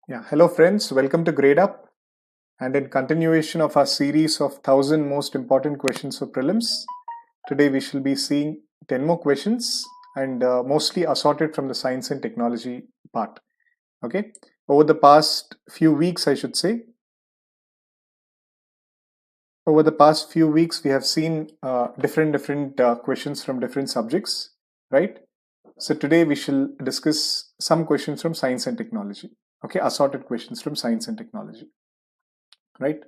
Yeah, hello friends, welcome to Gradeup, and in continuation of our series of 1000 most important questions for prelims, today we shall be seeing 10 more questions and mostly assorted from the science and technology part. Okay, over the past few weeks, I should say, we have seen different questions from different subjects, right? So today we shall discuss some questions from science and technology. Okay, assorted questions from science and technology, right?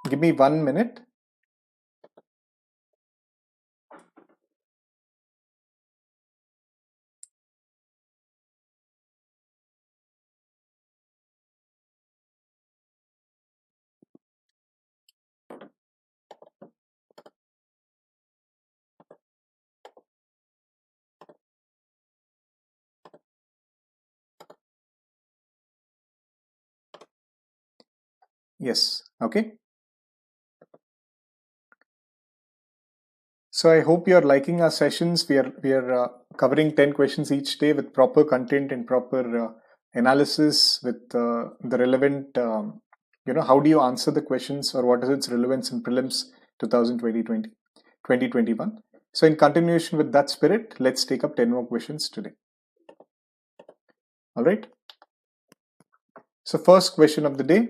Give me 1 minute. Yes, okay. So I hope you are liking our sessions. We are covering 10 questions each day with proper content and proper analysis with the relevant, how do you answer the questions or what is its relevance in prelims 2021. So in continuation with that spirit, let's take up 10 more questions today. All right. So first question of the day.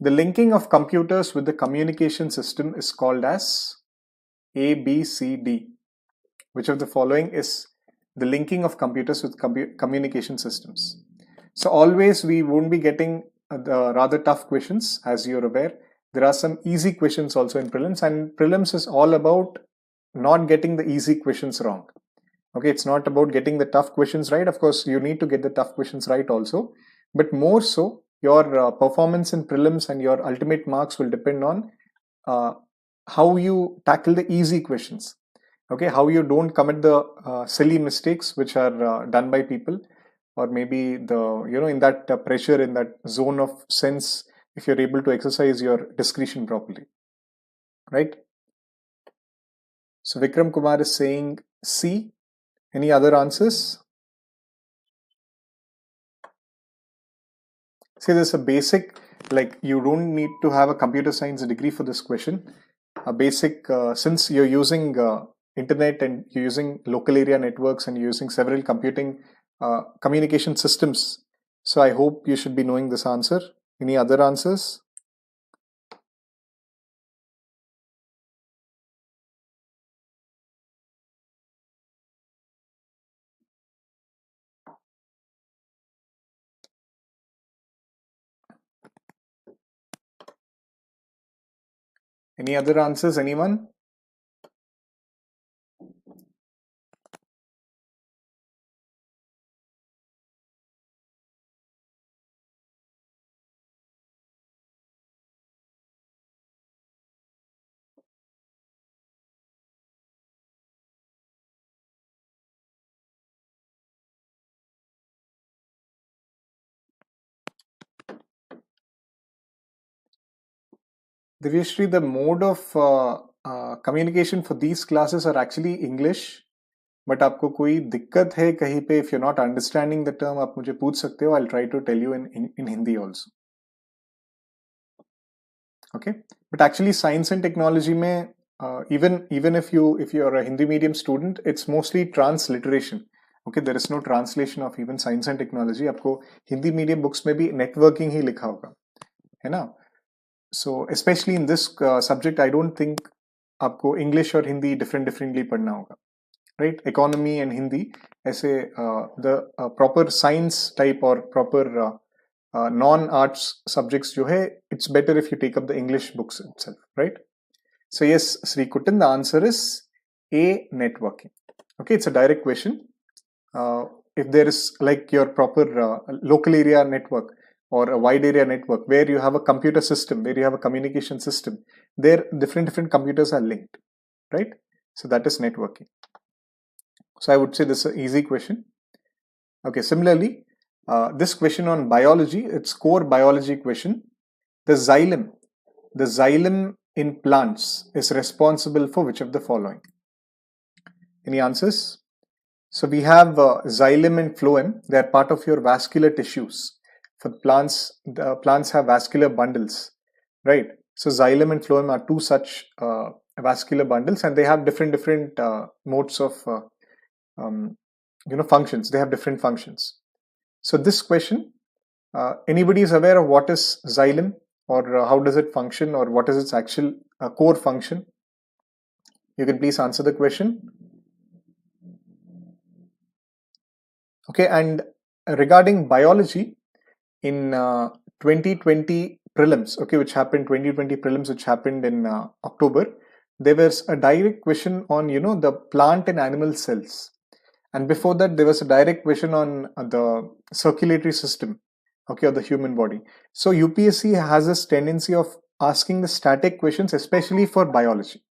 The linking of computers with the communication system is called as A, B, C, D. Which of the following is the linking of computers with communication systems? So always we won't be getting the rather tough questions, as you're aware. There are some easy questions also in prelims, and prelims is all about not getting the easy questions wrong. Okay, it's not about getting the tough questions right. Of course, you need to get the tough questions right also, but more so, your performance in prelims and your ultimate marks will depend on how you tackle the easy questions. Okay, how you don't commit the silly mistakes which are done by people, or maybe in that pressure, in that zone of sense, if you're able to exercise your discretion properly, right? So Vikram Kumar is saying C. Any other answers? See, there's a basic, like you don't need to have a computer science degree for this question. A basic, since you're using internet and you're using local area networks and you're using several communication systems. So I hope you should be knowing this answer. Any other answers? Any other answers? Anyone? Divyashri, the mode of communication for these classes are actually English. But आपको कोई दिक्कत है कहीं पे, if you not understanding the term, आप मुझे पूछ सकते हो. I try to tell you in Hindi also. Okay, but actually science and technology में even if you are a Hindi medium student, it's mostly transliteration. Okay, there is no translation of even science and technology. आपको Hindi medium books में भी networking ही लिखा होगा, है ना? So especially in this subject, I don't think आपको English और Hindi differently पढ़ना होगा, right? Economy and Hindi ऐसे the proper science type or proper non-arts subjects जो है, it's better if you take up the English books itself, right? So yes, Sri Kutan, the answer is A, networking. Okay, it's a direct question. If there is like your proper local area network or a wide area network where you have a computer system, where you have a communication system, there different computers are linked, right? So that is networking. So I would say this is an easy question. Okay, similarly, this question on biology, it's core biology question. The xylem in plants is responsible for which of the following? Any answers? So we have xylem and phloem. They are part of your vascular tissues. For plants, the plants have vascular bundles, right? So xylem and phloem are two such vascular bundles, and they have different modes of um, functions. They have different functions. So this question, anybody is aware of what is xylem, or how does it function, or what is its actual core function? You can please answer the question. Okay, and regarding biology, in 2020 prelims, okay, which happened 2020 prelims, which happened in October, there was a direct question on the plant and animal cells, and before that there was a direct question on the circulatory system, okay, of the human body. So UPSC has this tendency of asking the static questions, especially for biology.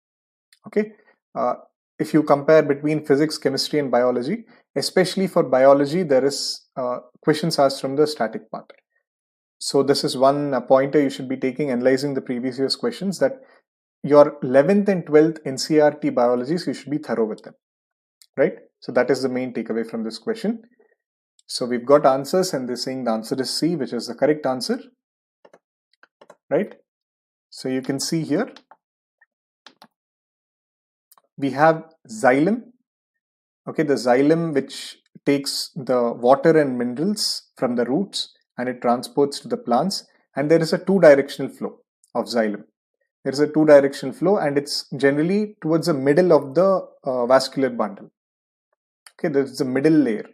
Okay, uh, if you compare between physics, chemistry, and biology, especially for biology, there is questions asked from the static part. So this is one pointer you should be taking, analyzing the previous year's questions, that your 11th and 12th NCERT biologies, you should be thorough with them, right? So that is the main takeaway from this question. So we've got answers, and they're saying the answer is C, which is the correct answer, right? So you can see here, we have xylem. Okay, the xylem, which takes the water and minerals from the roots and it transports to the plants, and there is a two-directional flow of xylem. There is a two-directional flow, and it's generally towards the middle of the vascular bundle. Okay, there is the middle layer,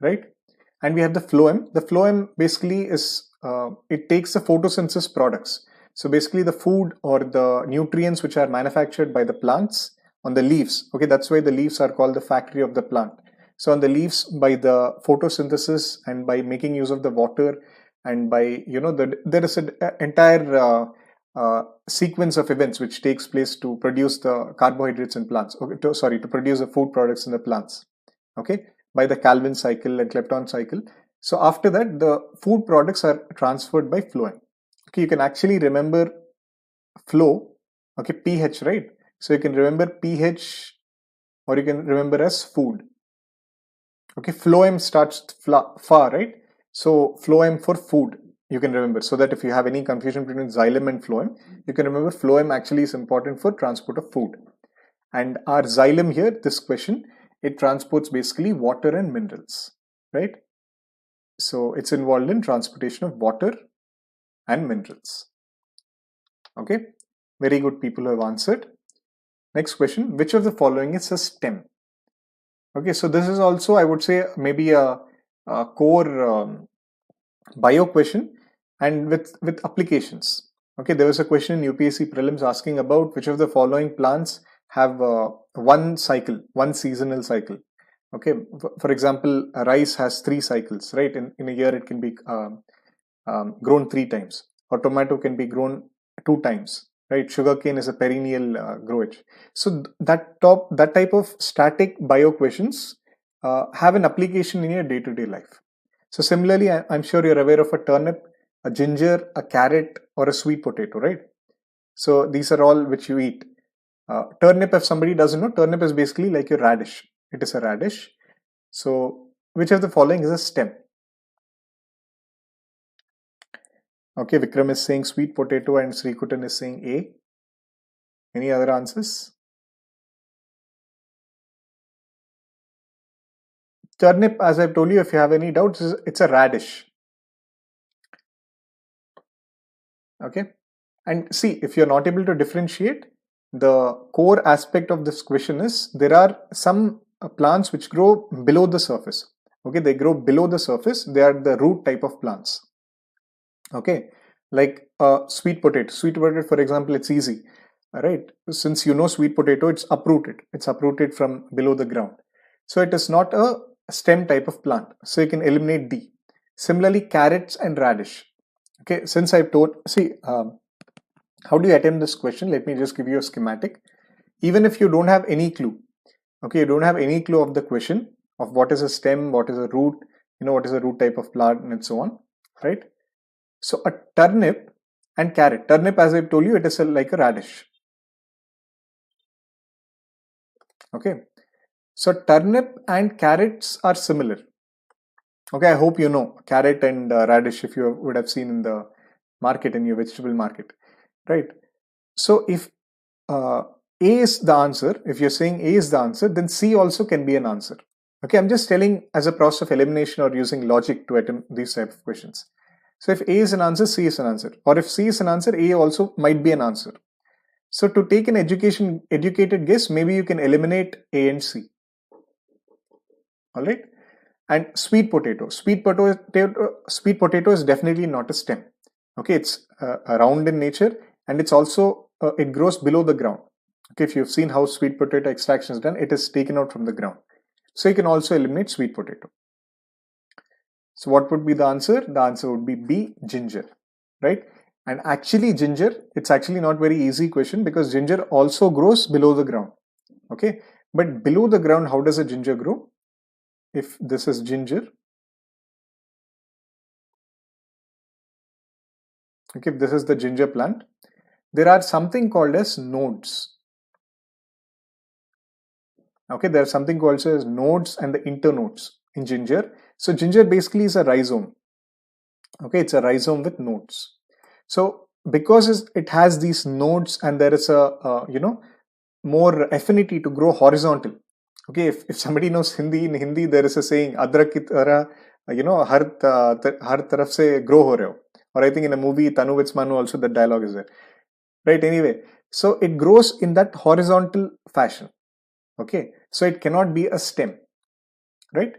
right? And we have the phloem. The phloem basically is it takes the photosynthesis products. So basically, the food or the nutrients which are manufactured by the plants on the leaves. Okay, that's why the leaves are called the factory of the plant. So on the leaves, by the photosynthesis and by making use of the water, and by there is an entire sequence of events which takes place to produce the carbohydrates in plants. Okay, to produce the food products in the plants. Okay, by the Calvin cycle and Klepton cycle. So after that, the food products are transferred by phloem. Okay, you can actually remember flow. Okay, pH, right? So you can remember pH, or you can remember as food. Okay, phloem starts far, right? So phloem for food, you can remember, so that if you have any confusion between xylem and phloem, you can remember phloem actually is important for transport of food. And our xylem here, this question, it transports basically water and minerals, right? So it's involved in transportation of water and minerals. Okay, very good, people who have answered. Next question, which of the following is a stem? Okay, so this is also, I would say, maybe a core bio question, and with applications. Okay, there was a question in UPSC prelims asking about which of the following plants have one cycle, one seasonal cycle. Okay, for example, rice has 3 cycles, right? In a year, it can be grown 3 times, or tomato can be grown 2 times, right? Sugarcane is a perennial growage. So that type of static bio questions have an application in your day-to-day life. So similarly, I'm sure you're aware of a turnip, a ginger, a carrot, or a sweet potato, right? So these are all which you eat. Turnip, if somebody doesn't know, turnip is basically like a radish. It is a radish. So which of the following is a stem? Okay, Vikram is saying sweet potato and Srikutan is saying A. Any other answers? Turnip, as I've told you, if you have any doubts, it's a radish. Okay, and see, if you're not able to differentiate, the core aspect of this question is there are some plants which grow below the surface. Okay, they grow below the surface. They are the root type of plants. Okay, like sweet potato. Sweet potato, for example, it's easy, right? Since you know sweet potato, it's uprooted. It's uprooted from below the ground. So it is not a stem type of plant. So you can eliminate D. Similarly, carrots and radish. Okay, since I've told, see, how do you attempt this question? Let me just give you a schematic. Even if you don't have any clue, okay, you don't have any clue of the question of what is a stem, what is a root, what is a root type of plant, and so on, right? So a turnip and carrot. Turnip, as I've told you, it is like a radish. Okay, so turnip and carrots are similar. Okay, I hope you know carrot and radish if you would have seen in the market, in your vegetable market, right? So if A is the answer, if you're saying A is the answer, then C also can be an answer. Okay, I'm just telling as a process of elimination or using logic to attempt these type of questions. So if A is an answer, C is an answer. Or if C is an answer, A also might be an answer. So to take an educated guess, maybe you can eliminate A and C. All right. And sweet potato. Sweet potato is definitely not a stem. Okay, it's round in nature, and it's also it grows below the ground. Okay, if you've seen how sweet potato extraction is done, it is taken out from the ground. So you can also eliminate sweet potato. So what would be the answer? The answer would be B, ginger, right? And actually ginger, it's actually not very easy question because ginger also grows below the ground. Okay, but below the ground, how does a ginger grow? If this is ginger, okay, if this is the ginger plant, there are something called as nodes. Okay, there's something called as nodes and the internodes in ginger. So ginger basically is a rhizome. Okay, it's a rhizome with nodes. So because it has these nodes and there is a more affinity to grow horizontal. Okay, if somebody knows Hindi, in Hindi there is a saying adrak ki tarah, har taraf se grow ho rahe ho. Or I think in a movie Tanu Vits Manu also that dialogue is there. Right, anyway, so it grows in that horizontal fashion. Okay, so it cannot be a stem, right?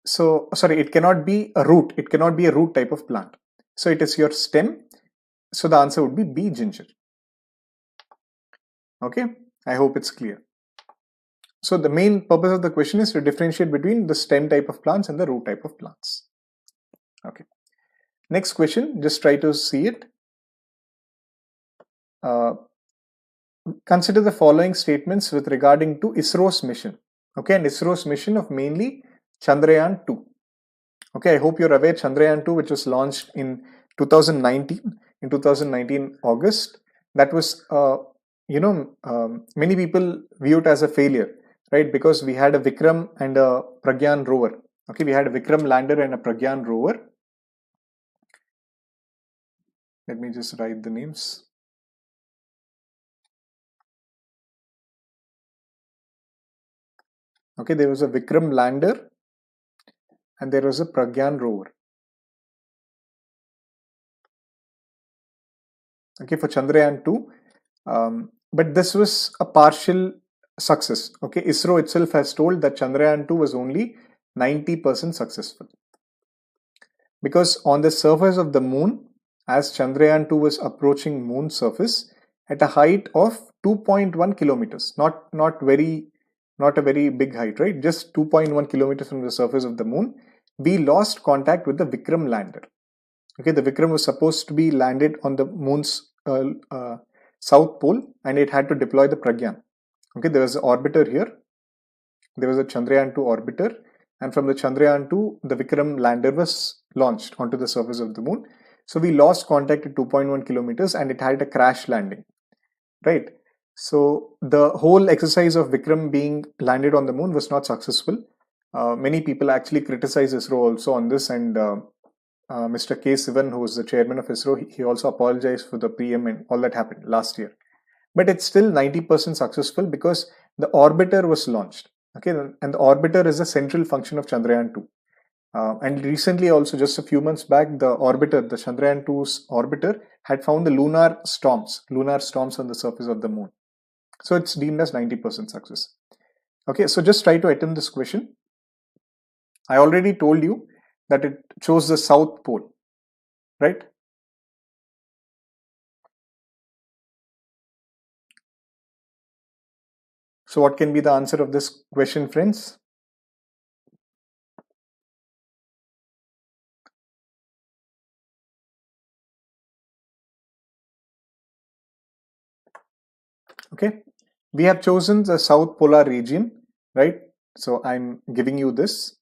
So sorry, it cannot be a root. It cannot be a root type of plant. So it is your stem. So the answer would be B, ginger. Okay, I hope it's clear. So the main purpose of the question is to differentiate between the stem type of plants and the root type of plants. Okay, next question, just try to see it. Consider the following statements with regarding to ISRO's mission. Okay, and ISRO's mission of mainly Chandrayaan 2. Okay, I hope you're aware Chandrayaan 2, which was launched in 2019 August, that was many people view it as a failure, right? Because we had a Vikram and a Pragyan rover. Okay, we had a Vikram lander and a Pragyan rover. Let me just write the names. Okay, there was a Vikram lander and there was a Pragyan rover. Okay, for Chandrayaan 2. But this was a partial success. Okay, ISRO itself has told that Chandrayaan 2 was only 90% successful. Because on the surface of the moon, as Chandrayaan 2 was approaching moon surface at a height of 2.1 kilometers, not a very big height, right? Just 2.1 kilometers from the surface of the moon, we lost contact with the Vikram lander. Okay, the Vikram was supposed to be landed on the moon's south pole and it had to deploy the Pragyan. Okay, there was an orbiter here. There was a Chandrayaan 2 orbiter, and from the Chandrayaan 2, the Vikram lander was launched onto the surface of the moon. So we lost contact at 2.1 kilometers and it had a crash landing, right? So the whole exercise of Vikram being landed on the moon was not successful. Many people actually criticize ISRO also on this, and Mr. K. Sivan, who was the chairman of ISRO, he also apologized for the PM and all that happened last year. But it's still 90% successful because the orbiter was launched. Okay, and the orbiter is a central function of Chandrayaan 2. And recently also, just a few months back, the Chandrayaan 2's orbiter had found the lunar storms on the surface of the moon. So it's deemed as 90% success. Okay, so just try to attempt this question. I already told you that it chose the south pole, right? So what can be the answer of this question, friends? Okay, we have chosen the south polar region, right? So I'm giving you this.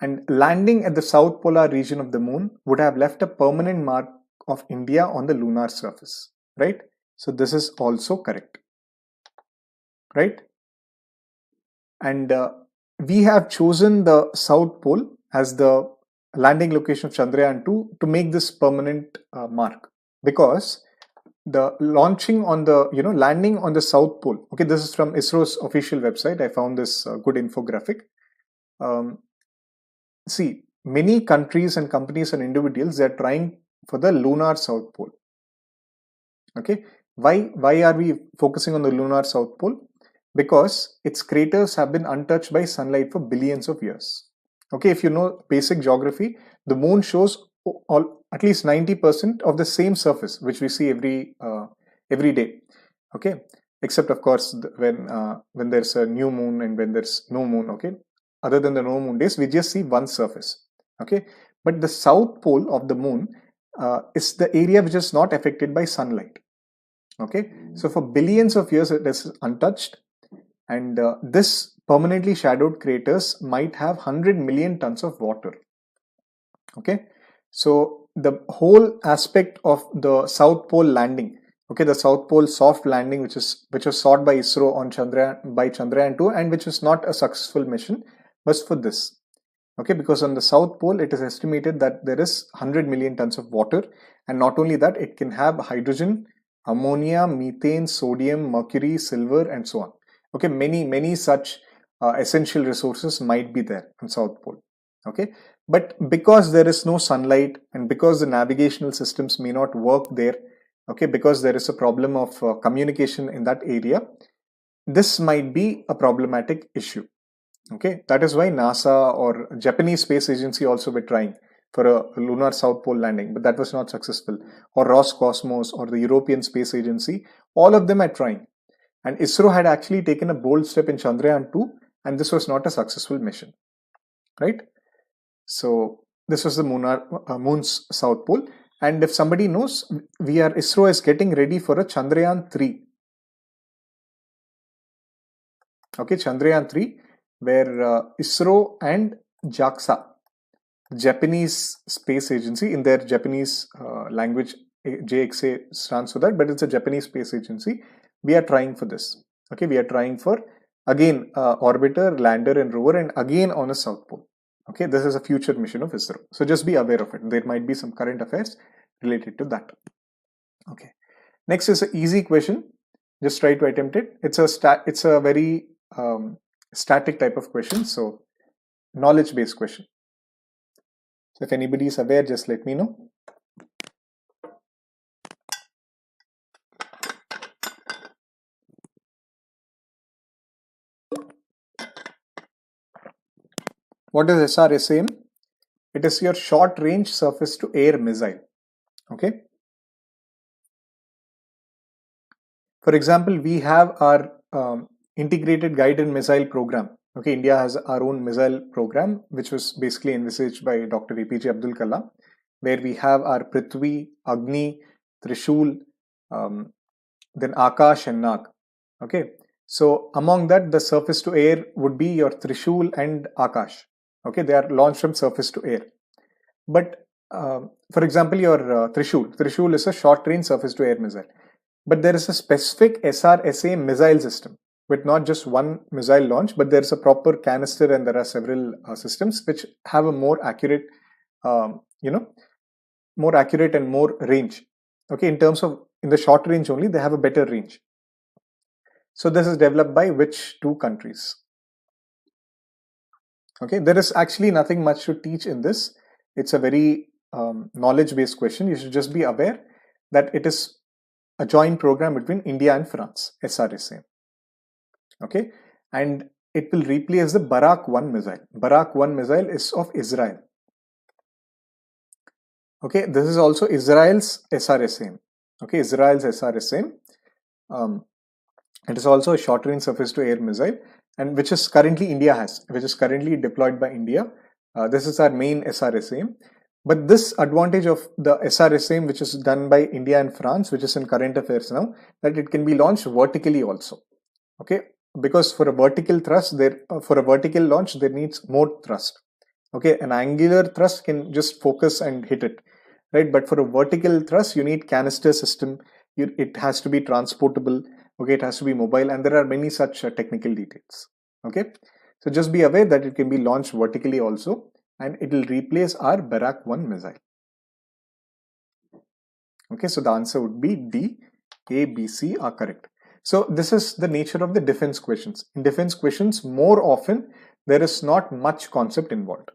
And landing at the south polar region of the moon would have left a permanent mark of India on the lunar surface, right? So this is also correct, right? And we have chosen the South Pole as the landing location of Chandrayaan-2 to make this permanent mark, because the launching on the, landing on the South Pole. Okay, this is from ISRO's official website. I found this good infographic. See, many countries and companies and individuals, they are trying for the lunar South Pole. Okay, why are we focusing on the lunar South Pole? Because its craters have been untouched by sunlight for billions of years. Okay, if you know basic geography, the moon shows at least 90% of the same surface which we see every day. Okay, except of course when there's a new moon and when there's no moon. Okay, other than the no moon days, we just see one surface. Okay, but the south pole of the moon is the area which is not affected by sunlight. Okay, so for billions of years it is untouched, and this permanently shadowed craters might have 100 million tons of water. Okay, so the whole aspect of the South Pole landing, okay, the South Pole soft landing, which was sought by ISRO on Chandrayaan-2, and which was not a successful mission, was for this. Okay, because on the South Pole, it is estimated that there is 100 million tons of water, and not only that, it can have hydrogen, ammonia, methane, sodium, mercury, silver, and so on. Okay, many such essential resources might be there on South Pole. Okay, but because there is no sunlight and because the navigational systems may not work there, okay, because there is a problem of communication in that area, this might be a problematic issue. Okay, that is why NASA or Japanese Space Agency also were trying for a lunar South Pole landing, but that was not successful. Or Roscosmos or the European Space Agency, all of them are trying. And ISRO had actually taken a bold step in Chandrayaan-2, and this was not a successful mission, right? So this was the moon's South Pole. And if somebody knows, ISRO is getting ready for a Chandrayaan-3. Okay, Chandrayaan-3, where ISRO and JAXA, Japanese Space Agency, in their Japanese language, JXA stands for that, but it's a Japanese Space Agency. We are trying for this. Okay, we are trying for, again, orbiter, lander and rover, and again on a South Pole. Okay, this is a future mission of ISRO. So just be aware of it. There might be some current affairs related to that. Okay, next is an easy question. Just try to attempt it. It's a very static type of question. So knowledge-based question. So if anybody is aware, just let me know. What is SRSAM? It is your short range surface to air missile. Okay. For example, we have our integrated guided missile program. Okay, India has our own missile program, which was basically envisaged by Dr. APJ Abdul Kalam, where we have our Prithvi, Agni, Trishul, then Akash and Nag. Okay, so among that, the surface to air would be your Trishul and Akash. Okay, they are launched from surface to air. But for example, your Trishul is a short range surface to air missile. But there is a specific SRSA missile system with not just one missile launch, but there is a proper canister and there are several systems which have a more accurate, more accurate and more range. Okay, in terms of in the short range only, they have a better range. So this is developed by which two countries? Okay, there is actually nothing much to teach in this. It's a very knowledge-based question. You should just be aware that it is a joint program between India and France, SRSA. Okay, and it will replace the Barak 1 missile. Barak 1 missile is of Israel. Okay, this is also Israel's SRSA. Okay, Israel's SRSA. It is also a short range surface to air missile, and which is currently which is currently deployed by India. This is our main SRSA. But this advantage of the SRSA, which is done by India and France, which is in current affairs now, that it can be launched vertically also. Okay, because for a vertical thrust, for a vertical launch, there needs more thrust. Okay, an angular thrust can just focus and hit it, right? But for a vertical thrust, you need canister system. It has to be transportable. Okay, it has to be mobile, and there are many such technical details. Okay, So just be aware that it can be launched vertically also, and it will replace our Barak 1 missile. Okay, so the answer would be D. A, B, C are correct. So this is the nature of the defense questions. In defense questions, more often there is not much concept involved.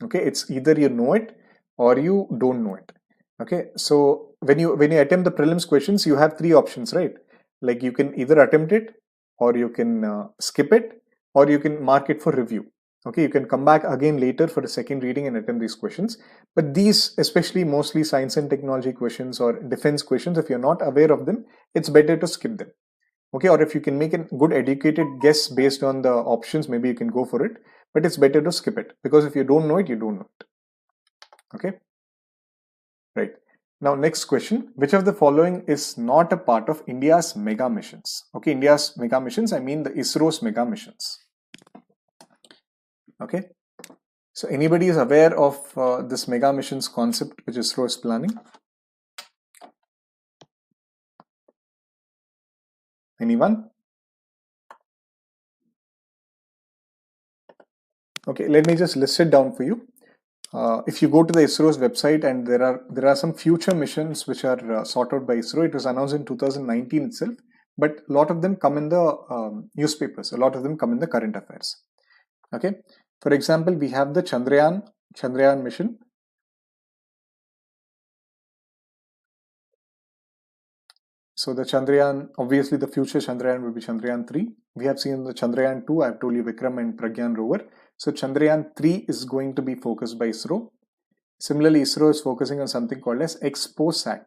Okay, it's either you know it or you don't know it. Okay, so when you attempt the prelims questions, you have three options, right? Like you can either attempt it, or you can skip it, or you can mark it for review. Okay, you can come back again later for a second reading and attempt these questions. But these, especially mostly science and technology questions or defense questions, if you're not aware of them, it's better to skip them. Okay, or if you can make a good educated guess based on the options, maybe you can go for it, but it's better to skip it, because if you don't know it, you don't know it. Okay, right. Now, next question, which of the following is not a part of India's mega missions? Okay, India's mega missions, I mean the ISRO's mega missions. Okay, so anybody is aware of this mega missions concept which ISRO is planning? Anyone? Okay, let me just list it down for you. If you go to the ISRO's website, and there are some future missions which are sought out by ISRO. It was announced in 2019 itself, but a lot of them come in the newspapers. A lot of them come in the current affairs. Okay, for example, we have the Chandrayaan mission. So the Chandrayaan, obviously the future Chandrayaan will be Chandrayaan 3. We have seen the Chandrayaan 2, I have told you, Vikram and Pragyan rover. So Chandrayaan 3 is going to be focused by ISRO. Similarly, ISRO is focusing on something called as XPOSat.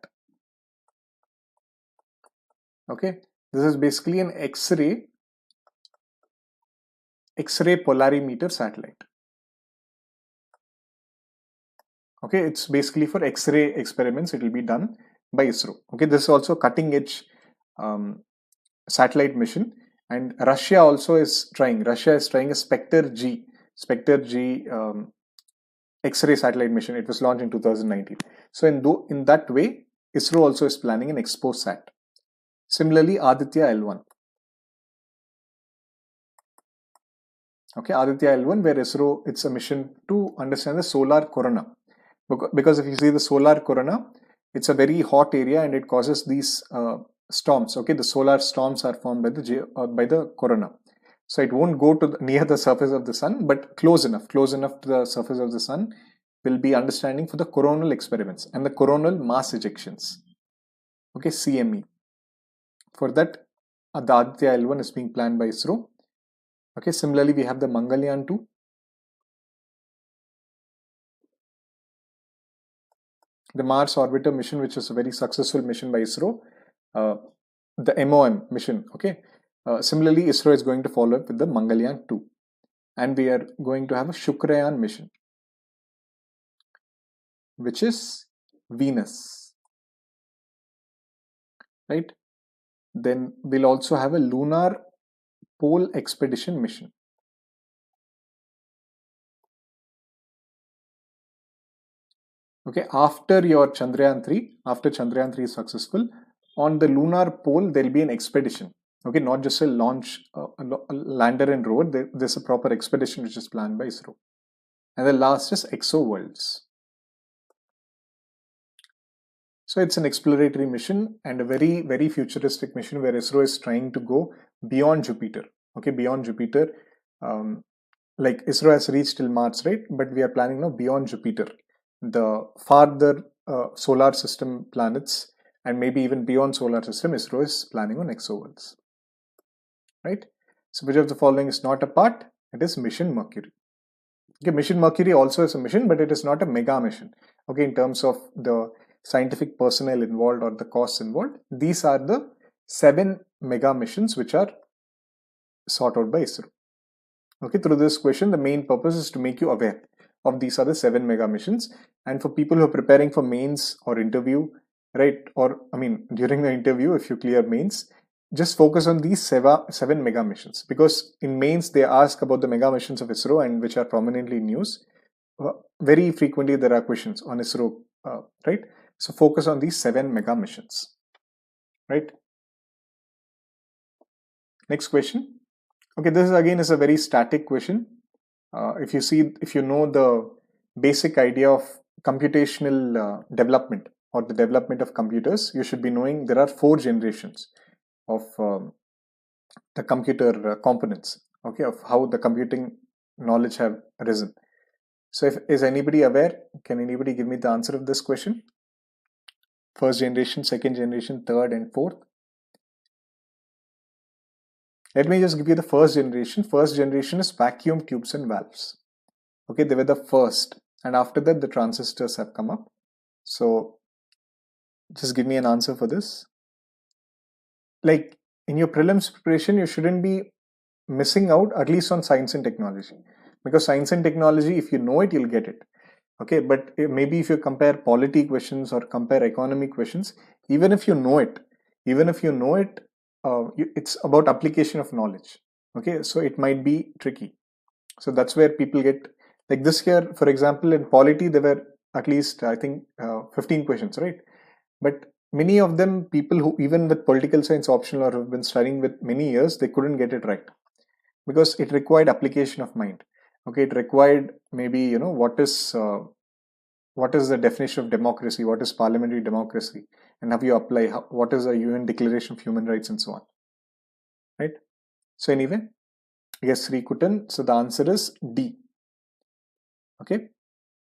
Okay, this is basically an X-ray polarimeter satellite. Okay, it's basically for X-ray experiments. It will be done by ISRO. Okay, this is also cutting edge satellite mission, and Russia also is trying. Russia is trying a Spectre G X-ray satellite mission. It was launched in 2019. So in that way, ISRO also is planning an XPOSat. Similarly, Aditya L1. Okay, Aditya L1, where ISRO, it's a mission to understand the solar corona. Because if you see the solar corona, it's a very hot area and it causes these storms. Okay, the solar storms are formed by the corona. So it won't go to near the surface of the sun, but close enough to the surface of the sun will be understanding for the coronal experiments and the coronal mass ejections. Okay, CME. For that, the Aditya L1 is being planned by ISRO. Okay, similarly, we have the Mangalyaan 2. The Mars Orbiter mission, which is a very successful mission by ISRO. The MOM mission. Okay. Similarly, ISRO is going to follow up with the Mangalyaan 2. And we are going to have a Shukrayaan mission, which is Venus. Right. Then we'll also have a Lunar Pole Expedition mission. Okay, after your Chandrayaan 3 is successful, on the lunar pole, there'll be an expedition. Okay, not just a launch, a lander and rover, there's a proper expedition which is planned by ISRO. And the last is ExoWorlds. So it's an exploratory mission and a very, very futuristic mission where ISRO is trying to go beyond Jupiter. Okay, beyond Jupiter. Like ISRO has reached till Mars, right? But we are planning now beyond Jupiter. The farther solar system planets, and maybe even beyond solar system, ISRO is planning on ExoWorlds. Right? So which of the following is not a part? It is Mission Mercury. Okay, Mission Mercury also is a mission, but it is not a mega mission. Okay, in terms of the scientific personnel involved or the costs involved, these are the 7 mega missions which are sought out by ISRO. Okay, through this question, the main purpose is to make you aware of these are the 7 mega missions. And for people who are preparing for mains or interview, right, or I mean during the interview, if you clear mains, just focus on these 7 mega missions, because in mains they ask about the mega missions of ISRO and which are prominently in news. Very frequently there are questions on ISRO, right? So focus on these 7 mega missions, right? Next question. Okay, this is again is a very static question. If you know the basic idea of computational development or the development of computers, you should be knowing there are 4 generations of the computer components, okay, of how the computing knowledge have arisen. So if is anybody aware, can anybody give me the answer of this question? First generation, second generation, third and fourth. Let me just give you the first generation. First generation is vacuum tubes and valves. Okay, they were the first, and after that the transistors have come up. So just give me an answer for this. Like in your prelims preparation, you shouldn't be missing out at least on science and technology, because science and technology, if you know it, you'll get it. Okay, but maybe if you compare polity questions or compare economy questions, even if you know it, it's about application of knowledge. Okay, so it might be tricky. So that's where people get, like this year, for example, in polity, there were at least, I think, 15 questions, right? But many of them, people who even with political science optional or have been studying with many years, they couldn't get it right because it required application of mind. Okay, it required maybe, what is the definition of democracy, what is parliamentary democracy, and how you apply, what is the UN Declaration of Human Rights, and so on. Right? So anyway, yes, Sri Kutan. So the answer is D. Okay,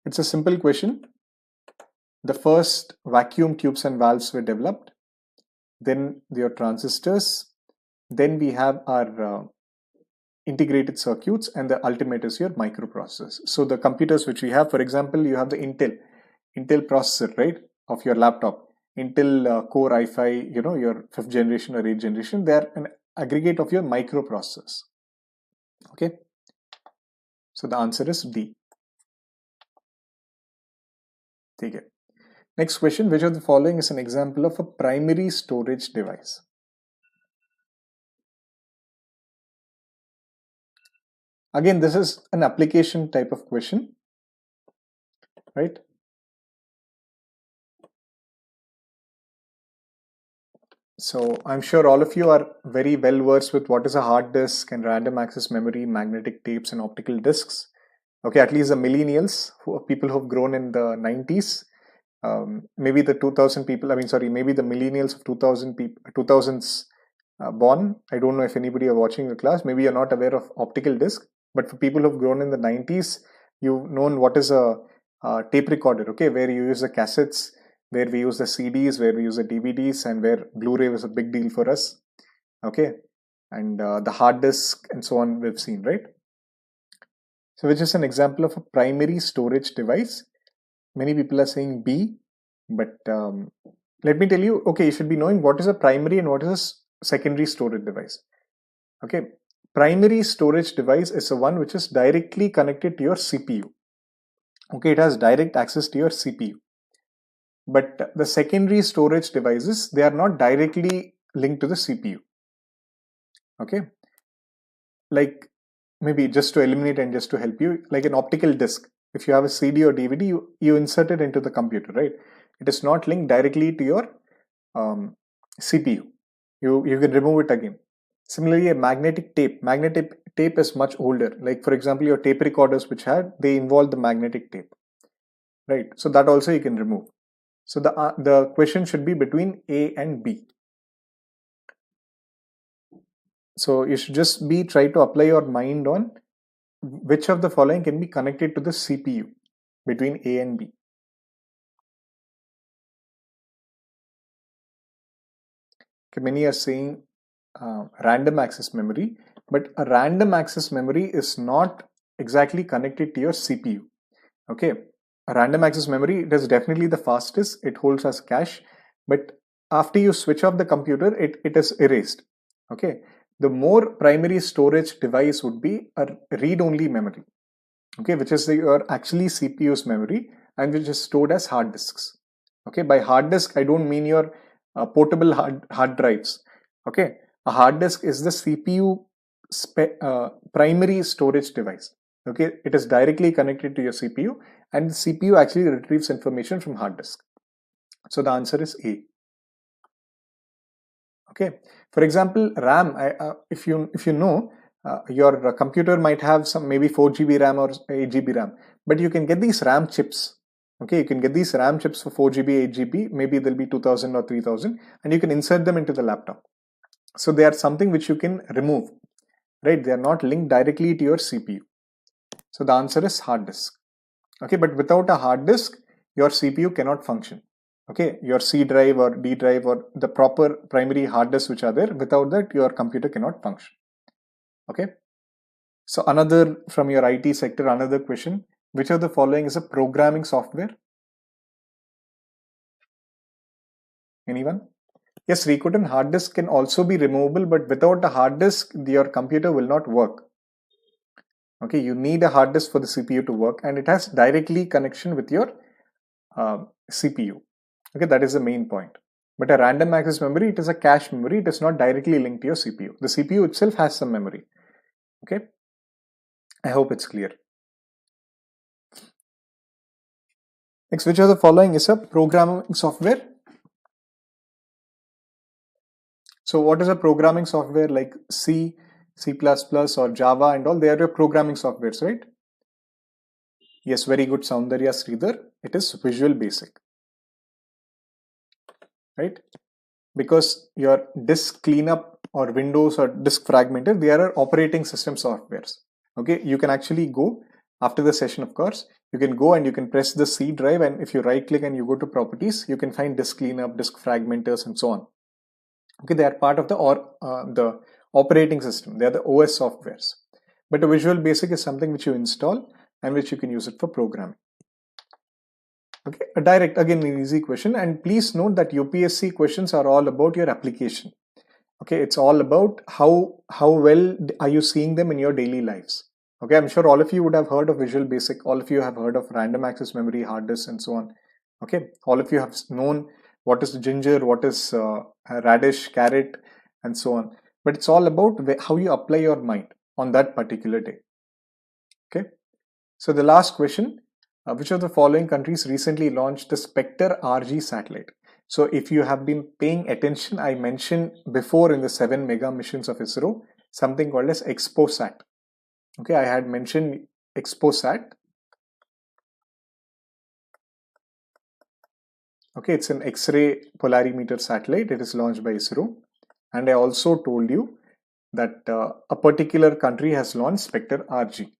it's a simple question. The first vacuum tubes and valves were developed, then your transistors, then we have our integrated circuits, and the ultimate is your microprocessors. So the computers which we have, for example, you have the Intel processor, right, of your laptop, Intel Core i5, your 5th generation or 8th generation, they are an aggregate of your microprocessors. Okay, so the answer is D. Take it. Next question, which of the following is an example of a primary storage device? Again, this is an application type of question, right? So I'm sure all of you are very well versed with what is a hard disk and random access memory, magnetic tapes and optical disks. Okay, at least the millennials, people who have grown in the 90s, maybe the 2000 people, maybe the millennials of 2000s born. I don't know if anybody are watching the class. Maybe you're not aware of optical disc, but for people who've grown in the 90s, you've known what is a tape recorder, okay, where you use the cassettes, where we use the CDs, where we use the DVDs, and where Blu-ray was a big deal for us, okay, and the hard disk and so on we've seen, right? So which is an example of a primary storage device. Many people are saying B, but let me tell you, okay, you should be knowing what is a primary and what is a secondary storage device. Okay, primary storage device is the one which is directly connected to your CPU. Okay, it has direct access to your CPU. But the secondary storage devices, they are not directly linked to the CPU. Okay, like maybe just to eliminate and just to help you, like an optical disc, if you have a CD or DVD, you insert it into the computer, right? It is not linked directly to your CPU. You can remove it again. Similarly, a magnetic tape is much older. Like for example, your tape recorders they involve the magnetic tape, right? So that also you can remove. So the question should be between A and B. So you should just try to apply your mind on which of the following can be connected to the CPU between A and B. Okay, many are saying random access memory, but a random access memory is not exactly connected to your CPU. Okay, a random access memory, it is definitely the fastest, it holds as cache, but after you switch off the computer, it is erased. Okay, the more primary storage device would be a read-only memory, okay, which is your actually CPU's memory and which is stored as hard disks. Okay, by hard disk, I don't mean your portable hard drives. Okay, a hard disk is the CPU primary storage device. Okay, it is directly connected to your CPU and the CPU actually retrieves information from hard disk. So the answer is A. Okay, for example, RAM, if you know, your computer might have some maybe 4 GB RAM or 8 GB RAM, but you can get these RAM chips. Okay, you can get these RAM chips for 4 GB, 8 GB, maybe they'll be 2000 or 3000, and you can insert them into the laptop. So they are something which you can remove, right? They are not linked directly to your CPU. So the answer is hard disk. Okay, but without a hard disk, your CPU cannot function. Okay, your C drive or D drive or the proper primary hard disks which are there, without that your computer cannot function. Okay, so another from your IT sector, another question, which of the following is a programming software? Anyone? Yes, Rikutan, hard disk can also be removable, but without a hard disk, your computer will not work. Okay, you need a hard disk for the CPU to work, and it has directly connection with your CPU. Okay, that is the main point. But a random access memory, it is a cache memory. It is not directly linked to your CPU. The CPU itself has some memory. Okay, I hope it's clear. Next, which of the following is a programming software? So what is a programming software like C, C++ or Java and all? They are your programming softwares, right? Yes, very good, Soundarya Sridhar. It is Visual Basic, right? Because your disk cleanup or Windows or disk fragmented, they are operating system softwares. Okay, you can actually go after the session, of course, you can go and you can press the C drive, and if you right click and you go to properties, you can find disk cleanup, disk fragmenters and so on. Okay, they are part of the operating system. They are the OS softwares. But a Visual Basic is something which you install and which you can use it for programming. Okay, a direct, again, an easy question, and please note that UPSC questions are all about your application. Okay, it's all about how well are you seeing them in your daily lives. Okay, I'm sure all of you would have heard of Visual Basic, all of you have heard of random access memory, hard disk and so on. Okay, all of you have known what is ginger, what is radish, carrot and so on. But it's all about how you apply your mind on that particular day. Okay, so the last question, which of the following countries recently launched the Spectre RG satellite? So if you have been paying attention, I mentioned before in the 7 mega missions of ISRO, something called as ExpoSat. Okay, I had mentioned ExpoSat. Okay, it's an X-ray polarimeter satellite. It is launched by ISRO. And I also told you that a particular country has launched Spectre RG.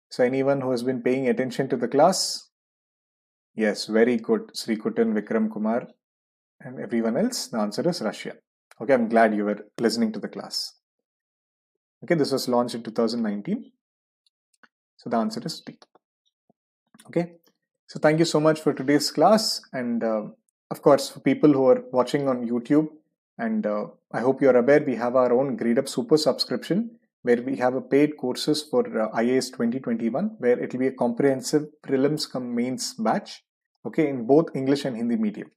So anyone who has been paying attention to the class? Yes, very good. Srikutan, Vikram Kumar and everyone else. The answer is Russia. Okay, I'm glad you were listening to the class. Okay, this was launched in 2019. So the answer is D. Okay, so thank you so much for today's class. And of course, for people who are watching on YouTube, and I hope you're aware, we have our own Gradeup Super subscription where we have a paid courses for IAS 2021, where it will be a comprehensive prelims cum mains batch, okay, in both English and Hindi medium.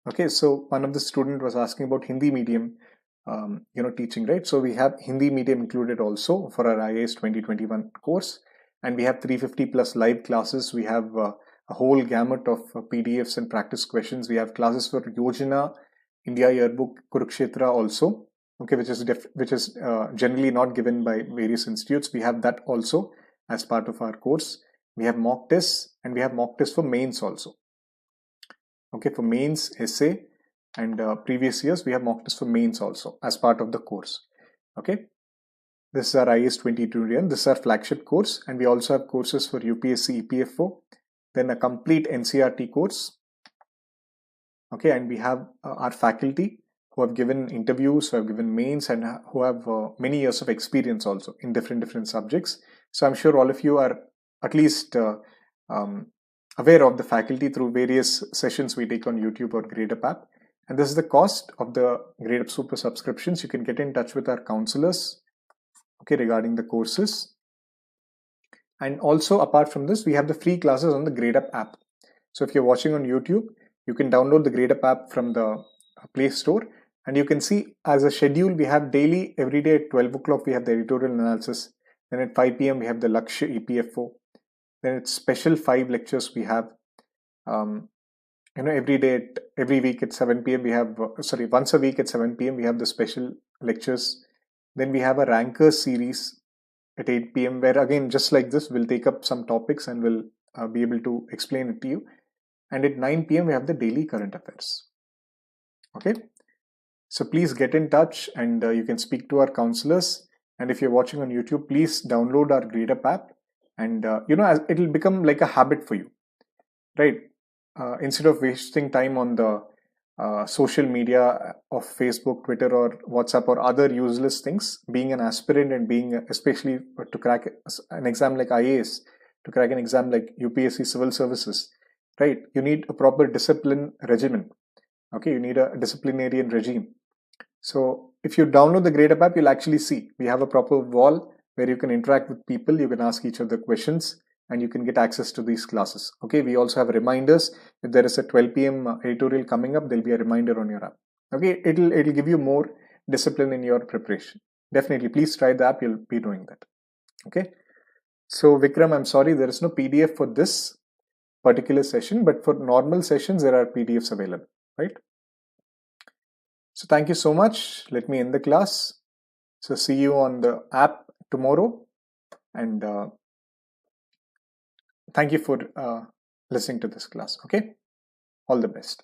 Okay, so one of the student was asking about Hindi medium, teaching, right? So we have Hindi medium included also for our IAS 2021 course, and we have 350 plus live classes. We have a whole gamut of PDFs and practice questions. We have classes for Yojana, India Yearbook, Kurukshetra also, okay, which is generally not given by various institutes. We have that also as part of our course. We have mock tests, and we have mock tests for mains also. Okay, for mains, essay, and previous years we have mock tests for mains also as part of the course. Okay, this is our IAS 2021. This is our flagship course, and we also have courses for UPSC EPFO, then a complete NCRT course. Okay, and we have our faculty who have given interviews, who have given mains, and who have many years of experience also in different subjects. So I'm sure all of you are at least aware of the faculty through various sessions we take on YouTube or Gradeup app. And this is the cost of the Gradeup Super subscriptions. You can get in touch with our counselors, okay, regarding the courses. And also, apart from this, we have the free classes on the Gradeup app. So if you're watching on YouTube, you can download the Gradeup app from the Play Store, and you can see as a schedule, we have daily, every day at 12 o'clock, we have the editorial analysis. Then at 5 p.m., we have the Lakshya EPFO. Then it's special 5 lectures we have. Every week at 7 p.m. we have, once a week at 7 p.m. we have the special lectures. Then we have a rankers series at 8 p.m. where again, just like this, we'll take up some topics and we'll be able to explain it to you. And at 9 p.m. we have the daily current affairs. Okay. So please get in touch and you can speak to our counselors. And if you're watching on YouTube, please download our Gradeup app. And it'll become like a habit for you, right? Instead of wasting time on the social media of Facebook, Twitter, or WhatsApp, or other useless things, being an aspirant and being, especially to crack an exam like IAS, to crack an exam like UPSC Civil Services, right? You need a proper discipline regimen. Okay, you need a disciplinarian regime. So if you download the Gradeup app, you'll actually see we have a proper wall where you can interact with people, you can ask each other questions, and you can get access to these classes. Okay, we also have reminders. If there is a 12 p.m. editorial coming up, there'll be a reminder on your app. Okay, it'll give you more discipline in your preparation. Definitely, please try the app. You'll be doing that. Okay. So Vikram, I'm sorry, there is no PDF for this particular session, but for normal sessions, there are PDFs available, right? So thank you so much. Let me end the class. So see you on the app tomorrow, and thank you for listening to this class. Okay, all the best.